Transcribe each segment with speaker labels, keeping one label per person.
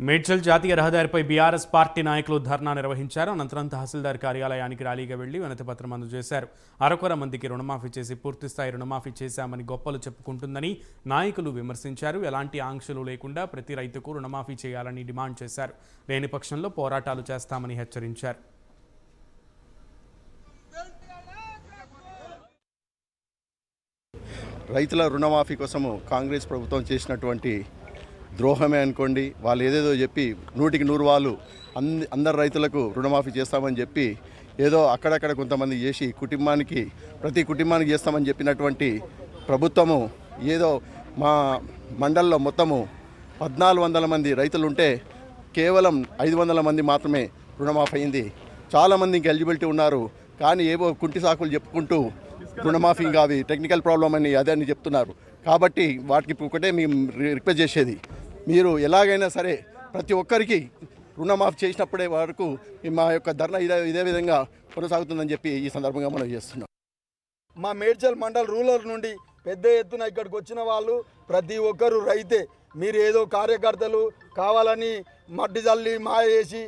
Speaker 1: మేడ్చల్ జాతీయ రహదారిపై BRS party నాయకులు ధర్నా నిర్వహించారు. అనంతరం తహసీల్దార్ కార్యాలయానికి ర్యాలీగా వెళ్లి వినతిపత్రం అందజేశారు. అరకొర మందికి రుణమాఫీ చేసి పూర్తిస్థాయి రుణమాఫీ చేశామని గొప్పలు చెప్పుకుంటుందని నాయకులు విమర్శించారు. ఎలాంటి ఆంక్షలు లేకుండా ప్రతి రైతుకు రుణమాఫీ చేయాలని డిమాండ్ చేశారు. లేని పక్షంలో పోరాటాలు చేస్తామని హెచ్చరించారు.
Speaker 2: రైతుల రుణమాఫీ కోసము కాంగ్రెస్ ప్రభుత్వం చేసినటువంటి ద్రోహమే అనుకోండి. వాళ్ళు ఏదేదో చెప్పి 100% వాళ్ళు అందరు రైతులకు రుణమాఫీ చేస్తామని చెప్పి ఏదో అక్కడక్కడ కొంతమంది చేసి ప్రతి కుటుంబానికి చేస్తామని చెప్పినటువంటి ప్రభుత్వము ఏదో మా మండల్లో మొత్తము 1400 మంది రైతులు ఉంటే కేవలం 500 మంది మాత్రమే రుణమాఫీ అయింది. చాలామంది ఇంకా ఎలిజిబిలిటీ ఉన్నారు, కానీ ఏవో కుంటి సాకులు చెప్పుకుంటూ రుణమాఫీ కావి టెక్నికల్ ప్రాబ్లం అని అదే అని చెప్తున్నారు. కాబట్టి వాటికి ఒకటే మేము రిక్వెస్ట్ చేసేది, మీరు ఎలాగైనా సరే ప్రతి ఒక్కరికి రుణమాఫీ చేసినప్పుడే వరకు మా యొక్క ధర్నా ఇదే విధంగా కొనసాగుతుందని చెప్పి ఈ సందర్భంగా మనం చేస్తున్నాం.
Speaker 3: మా మేడ్చల్ మండల్ రూరల్ నుండి పెద్ద ఎత్తున ఇక్కడికి వచ్చిన వాళ్ళు ప్రతి ఒక్కరు రైతే. మీరు ఏదో కార్యకర్తలు కావాలని మట్టి జల్లి మాయ చేసి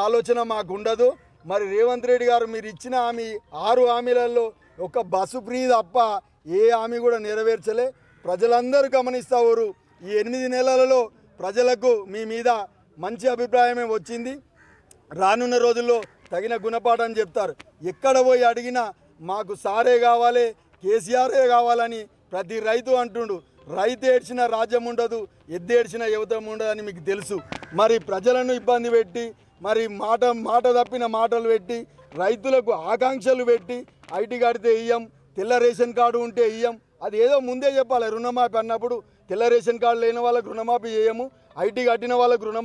Speaker 3: ఆలోచన మాకు ఉండదు. మరి రేవంత్ రెడ్డి గారు మీరు ఇచ్చిన హామీ 6 హామీలలో ఒక బస్సు ఫ్రీ తప్ప ఏ హామీ కూడా నెరవేర్చలే. ప్రజలందరూ గమనిస్తారు. ఈ 8 నెలలలో ప్రజలకు మీ మీద మంచి అభిప్రాయమే వచ్చింది. రానున్న రోజుల్లో తగిన గుణపాఠం చెప్తారు. ఎక్కడ పోయి అడిగినా మాకు సారే కావాలి, కేసీఆరే కావాలని ప్రతి రైతు అంటుండు. రైతు ఏడ్చిన రాజ్యం ఉండదు, ఎద్దేడ్చిన యువతం ఉండదని మీకు తెలుసు. మరి ప్రజలను ఇబ్బంది పెట్టి మరి మాట తప్పిన మాటలు పెట్టి రైతులకు ఆకాంక్షలు పెట్టి ఐటీ కడితే ఇయ్యం, తెల్ల రేషన్ కార్డు ఉంటే ఇయ్యం, అది ఏదో ముందే చెప్పాలి. రుణమాఫీ అన్నప్పుడు తెల్ల రేషన్ కార్డు లేని వాళ్ళకు రుణమాఫీ చేయము, ఐటీ కట్టిన వాళ్ళకు రుణమాఫీ